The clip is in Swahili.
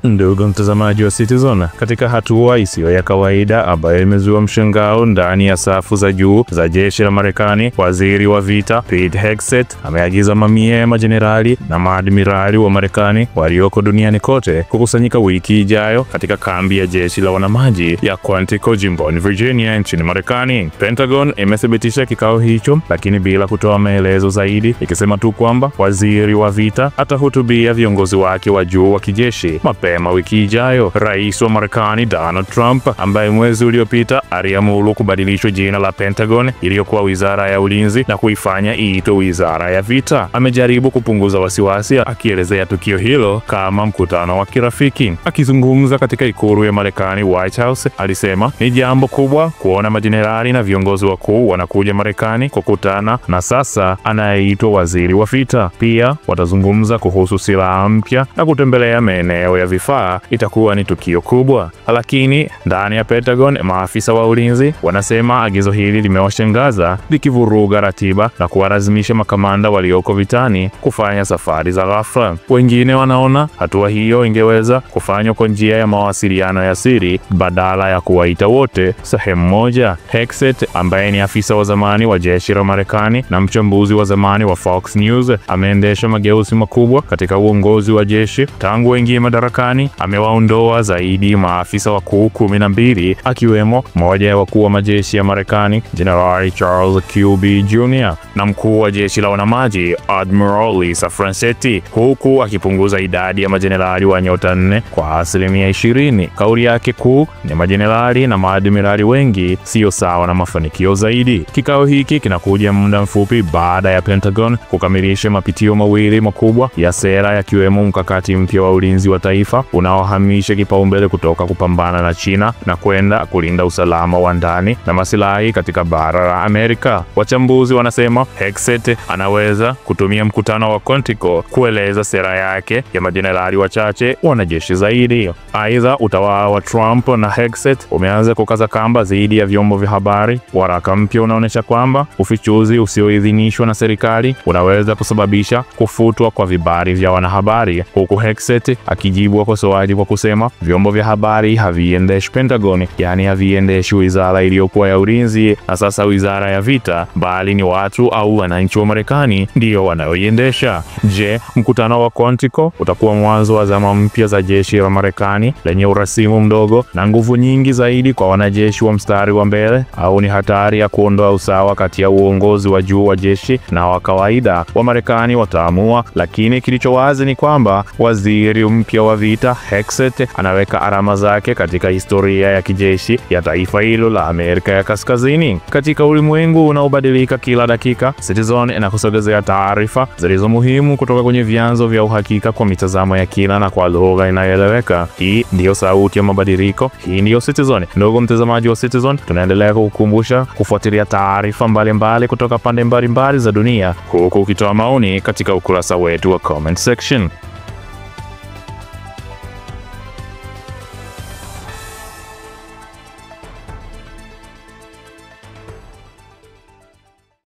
Ndugu mtazamaji wa Citizen, katika hatua isiyo ya kawaida ambayo imezua mshangao ndani ya safu za juu za jeshi la Marekani, waziri wa vita Pete Hegseth ameagiza mamia ya majenerali na maadmirali wa Marekani walioko duniani kote kukusanyika wiki ijayo katika kambi ya jeshi la wanamaji ya Quantico jimboni Virginia nchini Marekani. Pentagon imethibitisha kikao hicho, lakini bila kutoa maelezo zaidi, ikisema tu kwamba waziri wa vita atahutubia viongozi wake wa juu wa kijeshi mapema wiki ijayo. Rais wa Marekani Donald Trump, ambaye mwezi uliopita aliamuru kubadilishwa jina la Pentagon iliyokuwa Wizara ya Ulinzi na kuifanya iitwe Wizara ya Vita, amejaribu kupunguza wasiwasi, akielezea tukio hilo kama mkutano wa kirafiki. Akizungumza katika ikulu ya Marekani White House, alisema ni jambo kubwa kuona majenerali na viongozi wakuu wanakuja Marekani kukutana na sasa anayeitwa waziri wa vita. Pia watazungumza kuhusu silaha mpya na kutembelea maeneo ya vifaa. Itakuwa ni tukio kubwa. Lakini ndani ya Pentagon, maafisa wa ulinzi wanasema agizo hili limewashangaza, likivuruga ratiba na kuwalazimisha makamanda walioko vitani kufanya safari za ghafla. Wengine wanaona hatua hiyo ingeweza kufanywa kwa njia ya mawasiliano ya siri badala ya kuwaita wote sehemu moja. Hegseth, ambaye ni afisa wa zamani wa jeshi la Marekani na mchambuzi wa zamani wa Fox News, ameendesha mageuzi makubwa katika uongozi wa jeshi tangu wengi madarakani. Amewaondoa zaidi maafisa wakuu 12, akiwemo mmoja ya wakuu wa majeshi ya Marekani General Charles Kirby Jr. na mkuu wa jeshi la wanamaji Admiral Lisa Francetti, huku akipunguza idadi ya majenerali wa nyota 4 kwa 20%. Kauli yake kuu ni majenerali na maadmirali wengi sio sawa na mafanikio zaidi. Kikao hiki kinakuja muda mfupi baada ya Pentagon kukamilisha mapitio mawili makubwa ya sera, yakiwemo mkakati mpya wa ulinzi wa taifa unaohamisha kipaumbele kutoka kupambana na China na kwenda kulinda usalama wa ndani na masilahi katika bara la Amerika. Wachambuzi wanasema Hegseth anaweza kutumia mkutano wa Quantico kueleza sera yake ya majenerali wachache wanajeshi zaidi. Aidha, utawala wa Trump na Hegseth umeanza kukaza kamba zaidi ya vyombo vya habari. Waraka mpya unaonyesha kwamba ufichuzi usioidhinishwa na serikali unaweza kusababisha kufutwa kwa vibali vya wanahabari, huku Hegseth akijibu wakosoaji kwa kusema vyombo vya habari haviendeshi Pentagon, yani haviendeshi wizara iliyokuwa ya ulinzi na sasa wizara ya vita, bali ni watu au wananchi wa Marekani ndio wanaoiendesha. Je, mkutano wa Quantico utakuwa mwanzo wa zama mpya za jeshi la Marekani lenye urasimu mdogo na nguvu nyingi zaidi kwa wanajeshi wa mstari wa mbele, au ni hatari ya kuondoa usawa kati ya uongozi wa juu wa jeshi na wa kawaida? Wa Marekani wataamua, lakini kilicho wazi ni kwamba waziri mpya wa vita Hegseth anaweka alama zake katika historia ya kijeshi ya taifa hilo la Amerika ya Kaskazini. Katika ulimwengu unaobadilika kila dakika, Citizen inakusogezea taarifa zilizo muhimu kutoka kwenye vyanzo vya uhakika kwa mitazamo ya kina na kwa lugha inayoeleweka. Hii ndiyo sauti ya mabadiliko. Hii ndiyo Citizen. Ndugu mtazamaji wa Citizen, tunaendelea kukukumbusha kufuatilia taarifa mbalimbali kutoka pande mbalimbali za dunia, huku ukitoa maoni katika ukurasa wetu wa comment section.